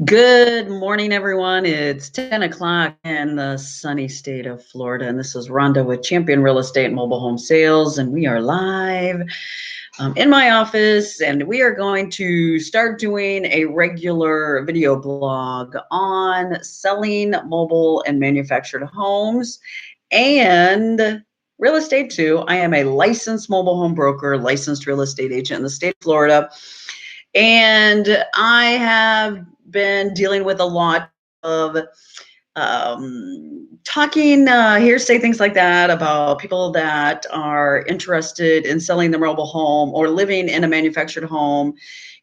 Good morning, everyone. It's 10 o'clock in the sunny state of Florida, and this is Rhonda with Champion Real Estate Mobile Home Sales, and we are live in my office, and we are going to start doing a regular video blog on selling mobile and manufactured homes and real estate too. I am a licensed mobile home broker, licensed real estate agent in the state of Florida. And I have been dealing with a lot of talking hearsay, things like that, about people that are interested in selling their mobile home or living in a manufactured home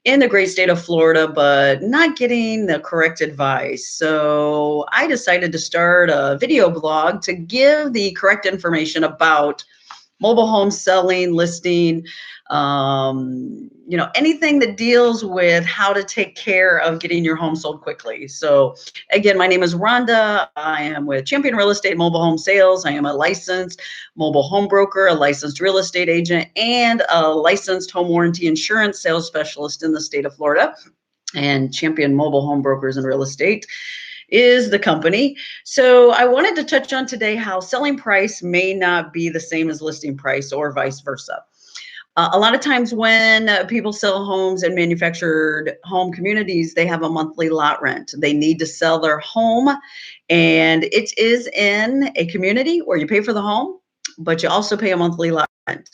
in the great state of Florida, but not getting the correct advice. So I decided to start a video blog to give the correct information about mobile home selling, listing, anything that deals with how to take care of getting your home sold quickly. So again, my name is Rhonda. I am with Champion Real Estate Mobile Home Sales. I am a licensed mobile home broker, a licensed real estate agent, and a licensed home warranty insurance sales specialist in the state of Florida. And Champion Mobile Home Brokers and Real Estate is the company. So I wanted to touch on today how selling price may not be the same as listing price or vice versa. A lot of times when people sell homes in manufactured home communities, they have a monthly lot rent. They need to sell their home, and it is in a community where you pay for the home, but you also pay a monthly lot rent.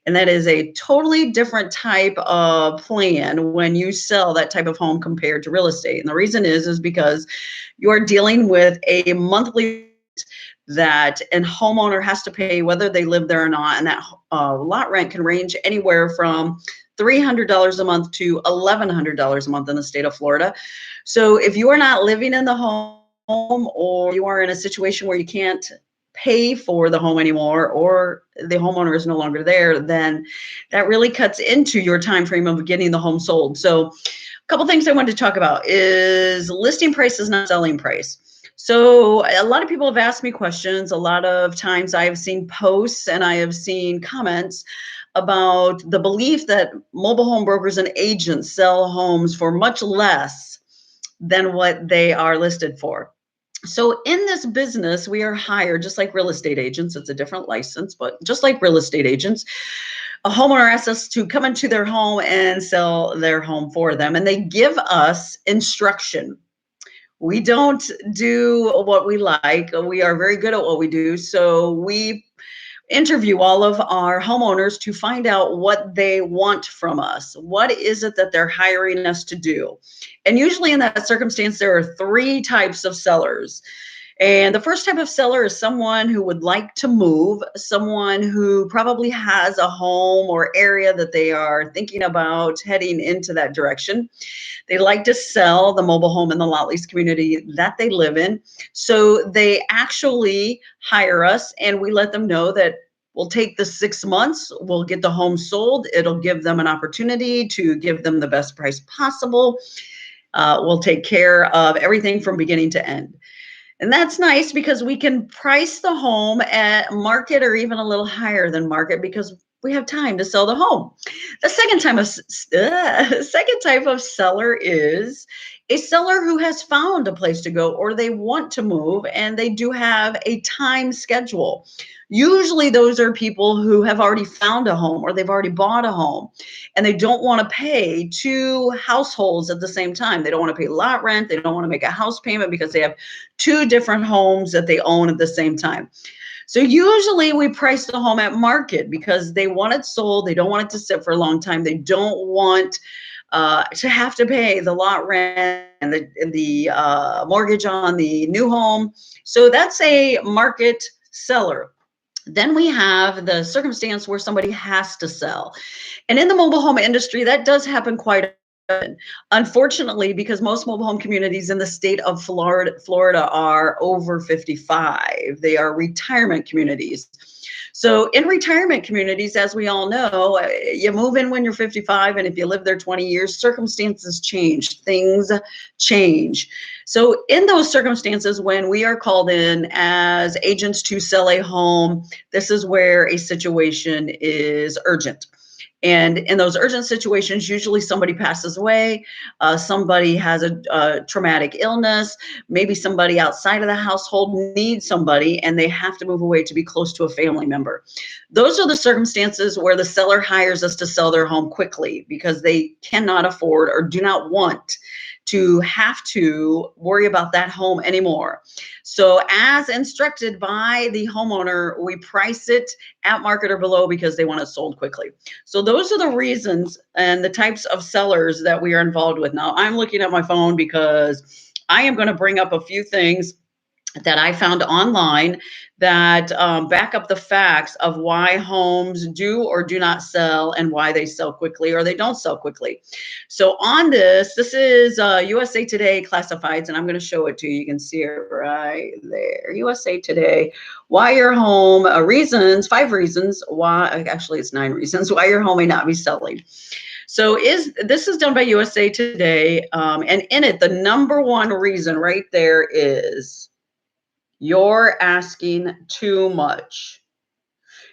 And that is a totally different type of plan when you sell that type of home compared to real estate. And the reason is because you're dealing with a monthly that a homeowner has to pay whether they live there or not. And that lot rent can range anywhere from $300 a month to $1,100 a month in the state of Florida. So if you are not living in the home, or you are in a situation where you can't pay for the home anymore, or the homeowner is no longer there, then that really cuts into your time frame of getting the home sold. So a couple things I wanted to talk about is listing price is not selling price. So a lot of people have asked me questions. A lot of times I have seen posts and I have seen comments about the belief that mobile home brokers and agents sell homes for much less than what they are listed for. So in this business, we are hired just like real estate agents. It's a different license, but just like real estate agents, a homeowner asks us to come into their home and sell their home for them. And they give us instruction. We don't do what we like. We are very good at what we do. So we interview all of our homeowners to find out what they want from us. What is it that they're hiring us to do? And usually in that circumstance, there are three types of sellers. And the first type of seller is someone who would like to move, someone who probably has a home or area that they are thinking about heading into that direction. They like to sell the mobile home in the lot lease community that they live in. So they actually hire us, and we let them know that we'll take the 6 months, we'll get the home sold. It'll give them an opportunity to give them the best price possible. We'll take care of everything from beginning to end. And that's nice because we can price the home at market or even a little higher than market because we have time to sell the home. The second type of seller is a seller who has found a place to go, or they want to move and they do have a time schedule. Usually those are people who have already found a home or they've already bought a home and they don't want to pay two households at the same time. They don't want to pay lot rent. They don't want to make a house payment because they have two different homes that they own at the same time. So usually we price the home at market because they want it sold. They don't want it to sit for a long time. They don't want to have to pay the lot rent and the mortgage on the new home. So that's a market seller. Then we have the circumstance where somebody has to sell. And in the mobile home industry, that does happen quite often. Unfortunately, because most mobile home communities in the state of Florida are over 55. They are retirement communities. So in retirement communities, as we all know, you move in when you're 55, and if you live there 20 years, circumstances change, things change. So in those circumstances, when we are called in as agents to sell a home, this is where a situation is urgent. And in those urgent situations, usually somebody passes away, somebody has a traumatic illness, maybe somebody outside of the household needs somebody and they have to move away to be close to a family member. Those are the circumstances where the seller hires us to sell their home quickly because they cannot afford or do not want to have to worry about that home anymore. So as instructed by the homeowner, we price it at market or below because they want it sold quickly. So those are the reasons and the types of sellers that we are involved with. Now I'm looking at my phone because I am going to bring up a few things that I found online that back up the facts of why homes do or do not sell and why they sell quickly or they don't sell quickly. So on this is USA Today Classifieds, and I'm going to show it to you. You can see it right there. USA Today, why your home, reasons, 5 reasons why, actually it's 9 reasons why your home may not be selling. So this is done by USA Today, and in it, the number 1 reason right there is you're asking too much.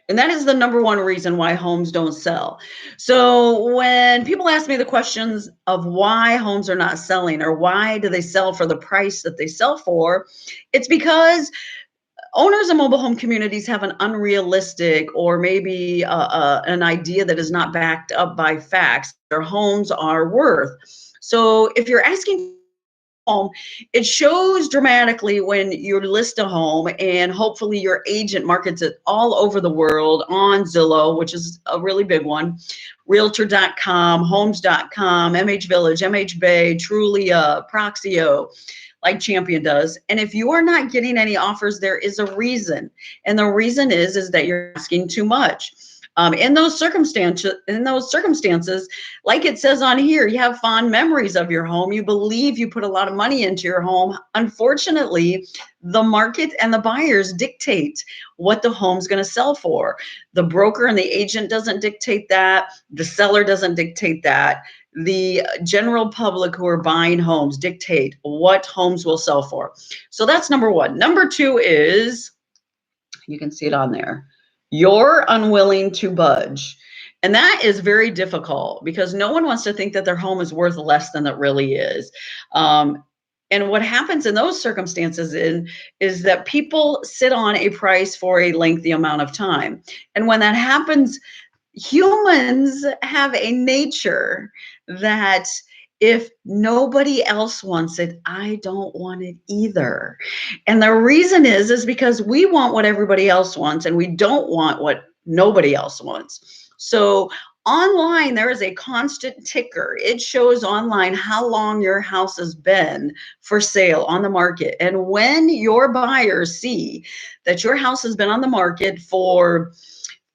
And that is the number 1 reason why homes don't sell. So when people ask me the questions of why homes are not selling or why do they sell for the price that they sell for, it's because owners of mobile home communities have an unrealistic or maybe an idea that is not backed up by facts their homes are worth. So if you're asking home, it shows dramatically when you list a home and hopefully your agent markets it all over the world on Zillow, which is a really big one, realtor.com, homes.com, MH Village, MH Bay, Trulia, Proxio, like Champion does. And if you are not getting any offers, there is a reason. And the reason is that you're asking too much. In those circumstances, like it says on here, you have fond memories of your home. You believe you put a lot of money into your home. Unfortunately, the market and the buyers dictate what the home's going to sell for. The broker and the agent doesn't dictate that. The seller doesn't dictate that. The general public who are buying homes dictate what homes will sell for. So that's number 1. Number 2 is, you can see it on there, you're unwilling to budge. And that is very difficult because no one wants to think that their home is worth less than it really is. And what happens in those circumstances is that people sit on a price for a lengthy amount of time. And when that happens, humans have a nature that if nobody else wants it, I don't want it either. And the reason is because we want what everybody else wants and we don't want what nobody else wants. So online, there is a constant ticker. It shows online how long your house has been for sale on the market. And when your buyers see that your house has been on the market for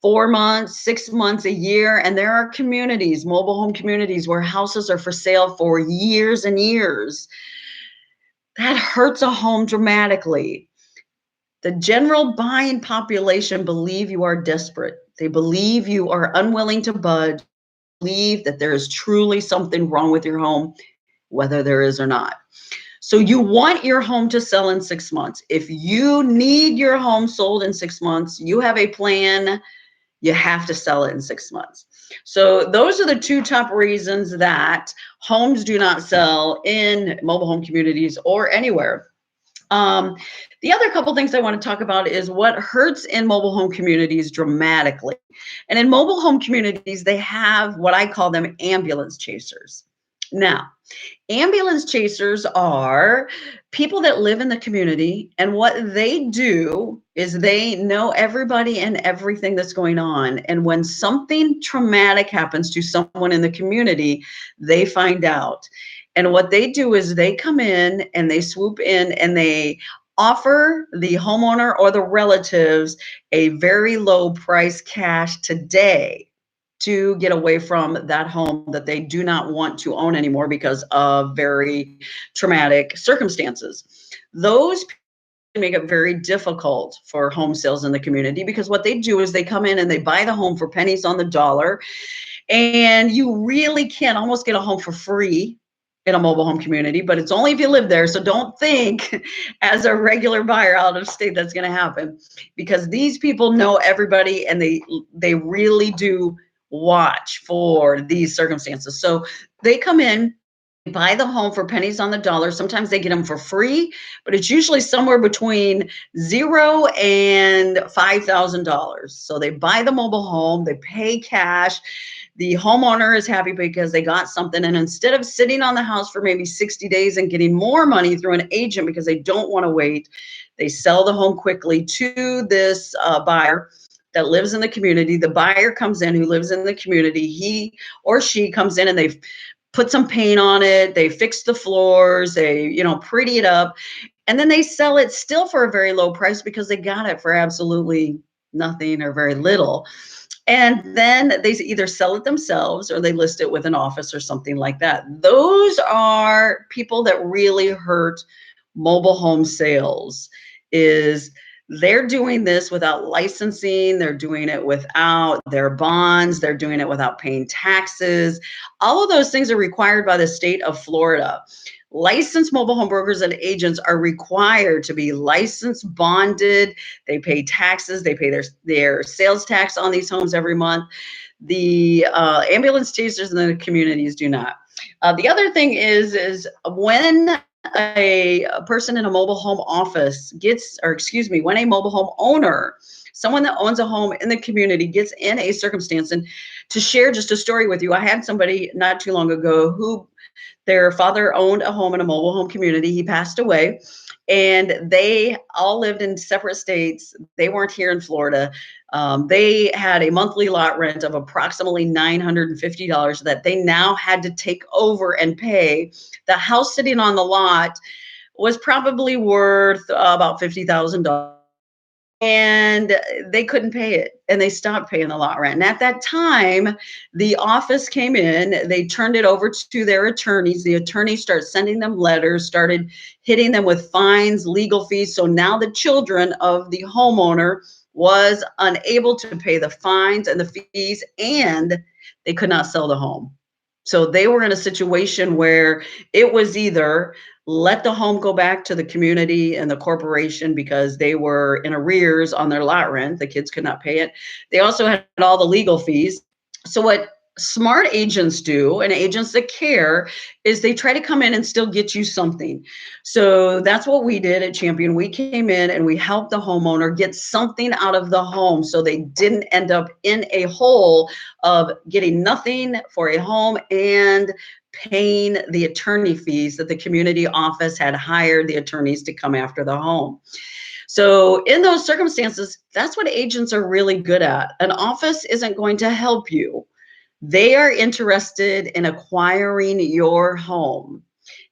4 months, 6 months, a year. And there are communities, mobile home communities, where houses are for sale for years and years. That hurts a home dramatically. The general buying population believe you are desperate. They believe you are unwilling to budge, believe that there is truly something wrong with your home, whether there is or not. So you want your home to sell in 6 months. If you need your home sold in 6 months, you have a plan. You have to sell it in 6 months. So those are the 2 top reasons that homes do not sell in mobile home communities or anywhere. The other couple things I want to talk about is what hurts in mobile home communities dramatically. And in mobile home communities, they have what I call them ambulance chasers. Now, ambulance chasers are people that live in the community, and what they do is they know everybody and everything that's going on. And when something traumatic happens to someone in the community, they find out. And what they do is they come in and they swoop in and they offer the homeowner or the relatives a very low price cash today to get away from that home that they do not want to own anymore because of very traumatic circumstances. Those make it very difficult for home sales in the community because what they do is they come in and they buy the home for pennies on the dollar, and you really can almost get a home for free in a mobile home community, but it's only if you live there. So don't think as a regular buyer out of state that's going to happen, because these people know everybody and they really do watch for these circumstances. So they come in, buy the home for pennies on the dollar. Sometimes they get them for free, but it's usually somewhere between zero and $5,000. So they buy the mobile home, they pay cash. The homeowner is happy because they got something. And instead of sitting on the house for maybe 60 days and getting more money through an agent because they don't want to wait, they sell the home quickly to this buyer that lives in the community. The buyer comes in who lives in the community. He or she comes in and they've put some paint on it, they fix the floors, they, pretty it up, and then they sell it still for a very low price because they got it for absolutely nothing or very little. And then they either sell it themselves or they list it with an office or something like that. Those are people that really hurt mobile home sales. Is they're doing this without licensing, they're doing it without their bonds, they're doing it without paying taxes. All of those things are required by the state of Florida. Licensed mobile home brokers and agents are required to be licensed, bonded. They pay taxes. They pay their sales tax on these homes every month. The ambulance chasers in the communities do not. The other thing is when a person in a mobile home office when a mobile home owner, someone that owns a home in the community, gets in a circumstance, and to share just a story with you, I had somebody not too long ago who their father owned a home in a mobile home community. He passed away, and they all lived in separate states. They weren't here in Florida. They had a monthly lot rent of approximately $950 that they now had to take over and pay. The house sitting on the lot was probably worth about $50,000. And they couldn't pay it, and they stopped paying the lot rent. And at that time, the office came in, they turned it over to their attorneys. The attorneys started sending them letters, started hitting them with fines, legal fees. So now the children of the homeowner was unable to pay the fines and the fees, and they could not sell the home. So they were in a situation where it was either let the home go back to the community and the corporation because they were in arrears on their lot rent. The kids could not pay it. They also had all the legal fees. So what smart agents do, and agents that care, is they try to come in and still get you something. So that's what we did at Champion. We came in and we helped the homeowner get something out of the home so they didn't end up in a hole of getting nothing for a home and paying the attorney fees that the community office had hired the attorneys to come after the home. So in those circumstances, that's what agents are really good at. An office isn't going to help you. They are interested in acquiring your home.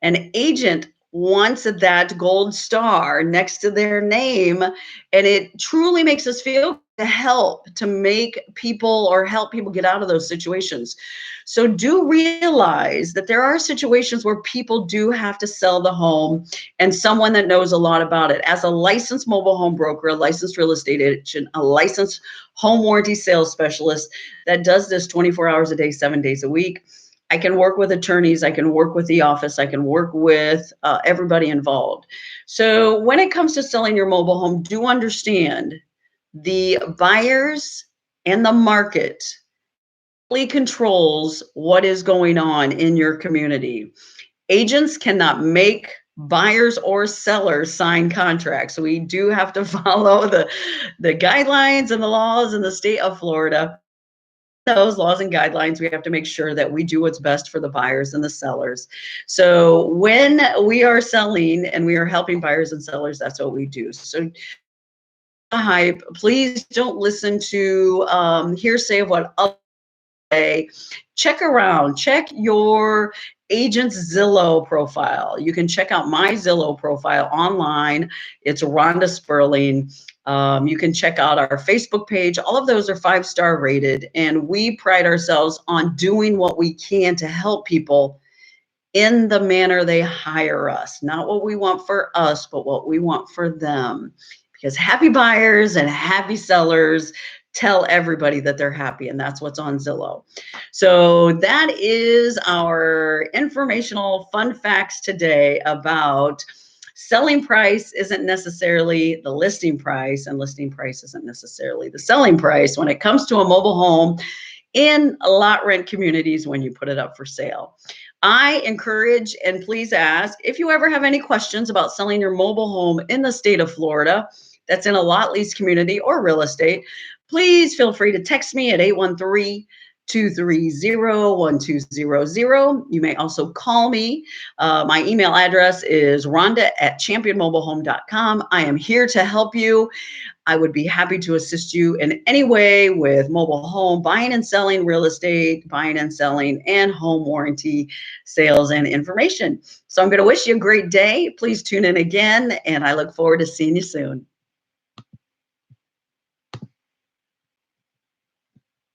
An agent wants that gold star next to their name, and it truly makes us feel to help to make people or help people get out of those situations. So do realize that there are situations where people do have to sell the home, and someone that knows a lot about it. As a licensed mobile home broker, a licensed real estate agent, a licensed home warranty sales specialist that does this 24 hours a day, 7 days a week, I can work with attorneys, I can work with the office, I can work with everybody involved. So when it comes to selling your mobile home, do understand the buyers and the market really controls what is going on in your community. Agents cannot make buyers or sellers sign contracts. We do have to follow the guidelines and the laws in the state of Florida. Those laws and guidelines, we have to make sure that we do what's best for the buyers and the sellers. So when we are selling and we are helping buyers and sellers, that's what we do. So hype, please don't listen to hearsay of what others say. Check around, check your agent's Zillow profile. You can check out my Zillow profile online. It's Rhonda Sperling. You can check out our Facebook page. All of those are 5-star rated, and we pride ourselves on doing what we can to help people in the manner they hire us. Not what we want for us, but what we want for them. Because happy buyers and happy sellers tell everybody that they're happy, and that's what's on Zillow. So that is our informational fun facts today about selling price isn't necessarily the listing price, and listing price isn't necessarily the selling price when it comes to a mobile home in lot rent communities when you put it up for sale. I encourage and please ask if you ever have any questions about selling your mobile home in the state of Florida that's in a lot lease community or real estate, please feel free to text me at 813-230-1200. You may also call me. My email address is rhonda@championmobilehome.com. I am here to help you. I would be happy to assist you in any way with mobile home buying and selling, real estate buying and selling, and home warranty sales and information. So I'm going to wish you a great day. Please tune in again, and I look forward to seeing you soon.